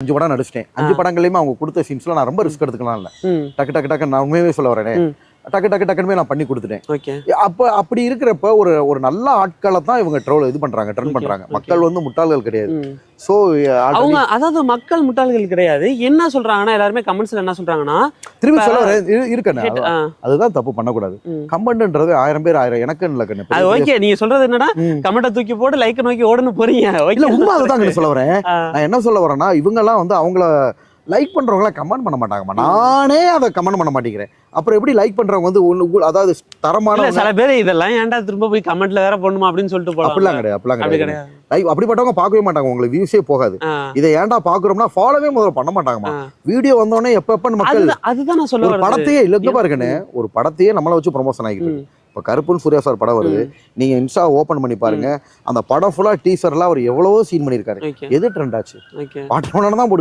5 படம் நடிச்சிட்டேன். 5 படங்களையுமே அவங்க கொடுத்த சீன்ஸ்ல நான் ரொம்ப ரிஸ்க் எடுத்துக்கலாம் இல்ல. டக்கு டக்கு டக்கு நான் உண்மையாவே சொல்ல வரேனே, டக்கு டக்கு டக்குன்னு நான் பண்ணி கொடுத்துட்டேன். அப்படி இருக்கிறப்ப ஒரு நல்ல ஆட்களை தான் இவங்க ட்ரெண்ட் பண்றாங்க. மக்கள் வந்து முட்டாள்கள் கிடையாது. சோ அவங்க அதாவது மக்கள் முட்டாள்கள் கிடையாது. என்ன சொல்றாங்கன்னா எல்லாருமே கமெண்ட்ஸ்ல என்ன சொல்றாங்கன்னா, திரும்பி சொல்ல வரேன் இருக்கேன், அதுதான் தப்பு பண்ணக்கூடாது. கமெண்ட்ன்றது 1000 பேர் 1000 எனக்கு இல்ல கண்ணு. அது ஓகே, நீங்க சொல்றது என்னன்னா கமெண்ட்டை தூக்கி போட்டு லைக் நோக்கி ஓடுன்னு போறீங்க. இல்ல உண்மை அதுதான் சொல்ல வரேன். நான் என்ன சொல்ல வரேன்னா, இவங்க எல்லாம் வந்து அவங்கள லைக் பண்றவங்கள கமெண்ட் பண்ண மாட்டாங்கம்மா. நானே அதை கமெண்ட் பண்ண மாட்டேங்கிறேன். அப்புறம் எப்படி லைக் பண்றவங்க வந்து அதாவது தரமான சில பேர் இதெல்லாம் ஏன்டா திரும்ப போய் கமெண்ட்ல வேற பண்ணுமா அப்படின்னு சொல்லிட்டு போலாம். அப்படிலாம் கிடையாது. லைக் அப்படிப்பட்டவங்க பார்க்கவே மாட்டாங்க, உங்களுக்கு வியூஸே போகாது. இதை ஏன்டா பாக்குறோம்னா ஃபாலோவே முதல்ல பண்ண மாட்டாங்கம்மா. வீடியோ வந்தோடனே எப்ப மக்கள் அதுதான் நான் சொல்ல படத்தையே இல்ல பாருங்கன்னு ஒரு படத்தையே நம்மள வச்சு ப்ரொமோஷன் ஆகிட்டு இருக்கு. இப்போ கருப்புன்னு சூர்யா சார் படம் வருது, நீங்க இன்ஸ்டா ஓபன் பண்ணி பாருங்க, அந்த படம் ஃபுல்லா டீசர்லாம் அவர் எவ்வளவோ சீன் பண்ணியிருக்காரு. எது ட்ரெண்ட் ஆச்சு? பாட்டு தான்